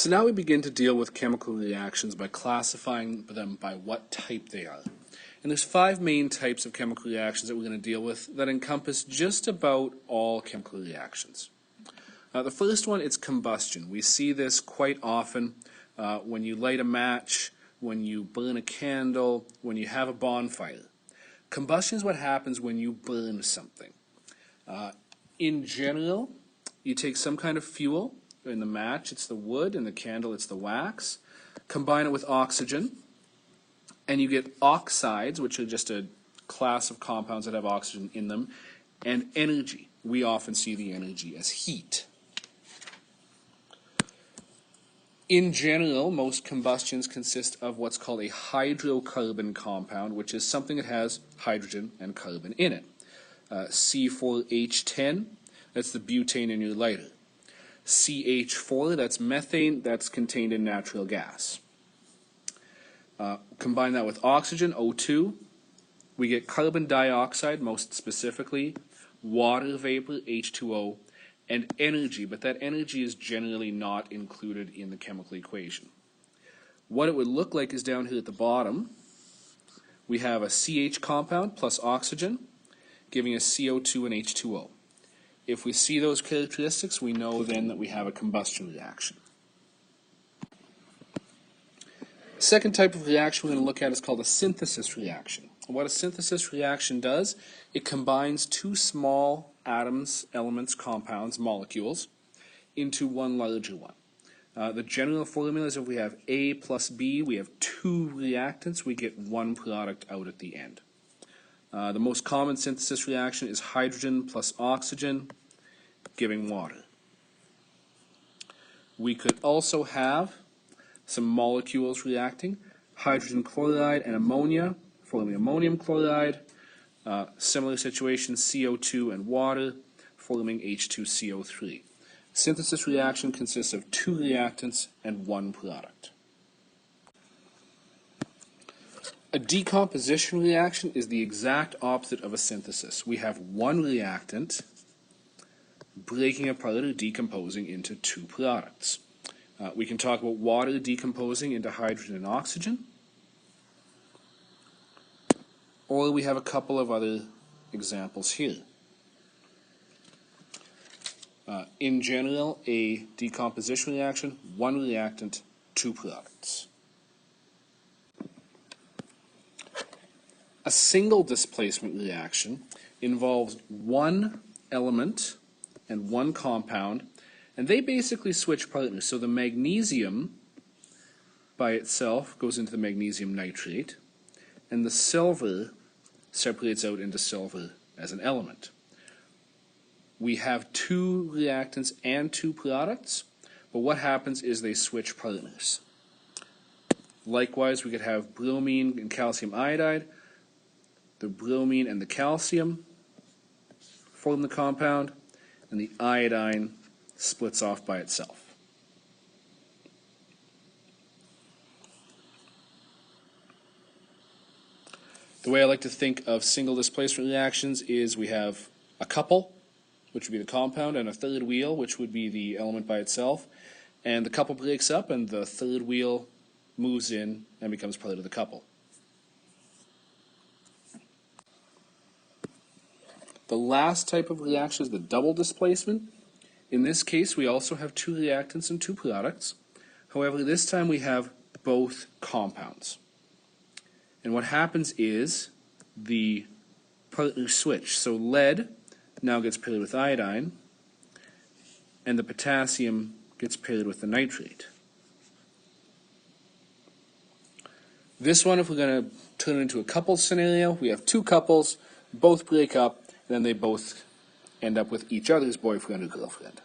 So now we begin to deal with chemical reactions by classifying them by what type they are. And there's 5 main types of chemical reactions that we're going to deal with that encompass just about all chemical reactions. The first one is combustion. We see this quite often when you light a match, when you burn a candle, when you have a bonfire. Combustion is what happens when you burn something. In general, you take some kind of fuel. In the match, it's the wood. In the candle, it's the wax. Combine it with oxygen, and you get oxides, which are just a class of compounds that have oxygen in them, and energy. We often see the energy as heat. In general, most combustions consist of what's called a hydrocarbon compound, which is something that has hydrogen and carbon in it. C4H10, that's the butane in your lighter. CH4, that's methane, that's contained in natural gas. Combine that with oxygen, O2, we get carbon dioxide, most specifically, water vapor, H2O, and energy, but that energy is generally not included in the chemical equation. What it would look like is down here at the bottom. We have a CH compound plus oxygen, giving us CO2 and H2O. If we see those characteristics, we know then that we have a combustion reaction. The second type of reaction we're going to look at is called a synthesis reaction. And what a synthesis reaction does, it combines 2 small atoms, elements, compounds, molecules, into one larger one. The general formula is if we have A plus B, we have 2 reactants, we get 1 product out at the end. The most common synthesis reaction is hydrogen plus oxygen, giving water. We could also have some molecules reacting, hydrogen chloride and ammonia, forming ammonium chloride. Similar situation, CO2 and water, forming H2CO3. Synthesis reaction consists of 2 reactants and 1 product. A decomposition reaction is the exact opposite of a synthesis. We have 1 reactant breaking apart or decomposing into 2 products. We can talk about water decomposing into hydrogen and oxygen, or we have a couple of other examples here. In general, a decomposition reaction, 1 reactant, 2 products. A single displacement reaction involves 1 element and 1 compound, and they basically switch partners. So the magnesium by itself goes into the magnesium nitrate, and the silver separates out into silver as an element. We have 2 reactants and 2 products, but what happens is they switch partners. Likewise, we could have bromine and calcium iodide. The bromine and the calcium form the compound, and the iodine splits off by itself. The way I like to think of single displacement reactions is we have a couple, which would be the compound, and a third wheel, which would be the element by itself. And the couple breaks up, and the third wheel moves in and becomes part of the couple. The last type of reaction is the double displacement. In this case, we also have 2 reactants and 2 products. However, this time we have both compounds. And what happens is the partners switch. So lead now gets paired with iodine, and the potassium gets paired with the nitrate. This one, if we're going to turn it into a couple scenario, we have 2 couples, both break up, then they both end up with each other's boyfriend or girlfriend.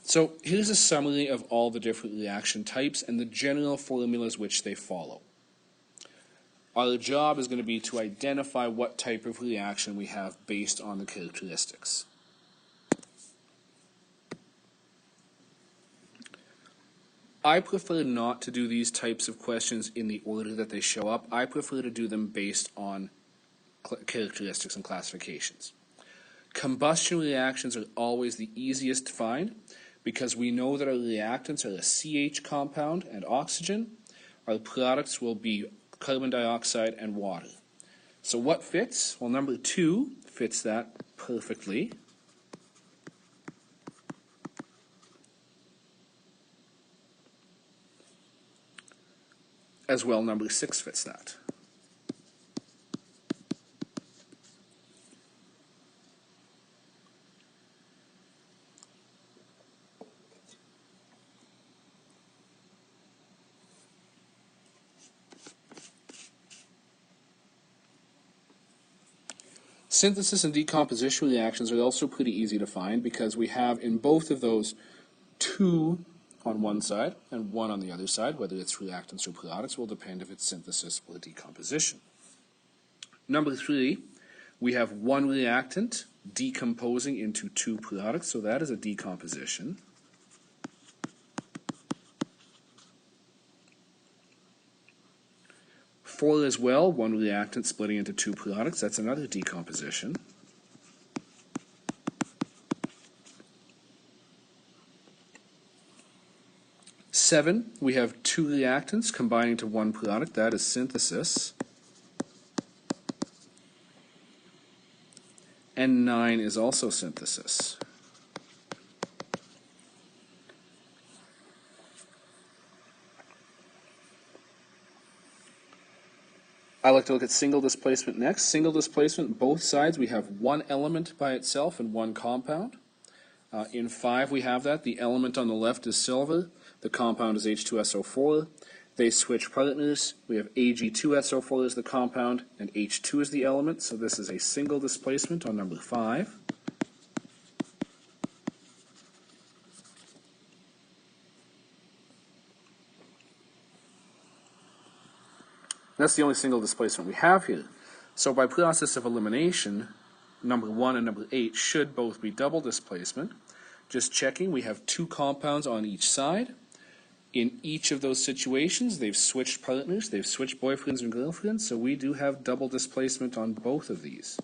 So here's a summary of all the different reaction types and the general formulas which they follow. Our job is going to be to identify what type of reaction we have based on the characteristics. I prefer not to do these types of questions in the order that they show up. I prefer to do them based on characteristics and classifications. Combustion reactions are always the easiest to find because we know that our reactants are a CH compound and oxygen. Our products will be carbon dioxide and water. So what fits? Well, number 2 fits that perfectly. As well, number 6 fits that. Synthesis and decomposition reactions are also pretty easy to find because we have in both of those 2 on one side and 1 on the other side. Whether it's reactants or products will depend if it's synthesis or decomposition. Number 3, we have 1 reactant decomposing into 2 products, so that is a decomposition. Four as well, 1 reactant splitting into 2 products, that's another decomposition. Seven, we have 2 reactants combining to 1 product, that is synthesis. And 9 is also synthesis. I like to look at single displacement next. Single displacement, both sides, we have 1 element by itself and 1 compound. In 5 we have that. The element on the left is silver. The compound is H2SO4. They switch partners. We have Ag2SO4 as the compound and H2 is the element. So this is a single displacement on number 5. That's the only single displacement we have here. So by process of elimination, number 1 and number 8 should both be double displacement. Just checking, we have 2 compounds on each side. In each of those situations, they've switched partners, they've switched boyfriends and girlfriends, so we do have double displacement on both of these.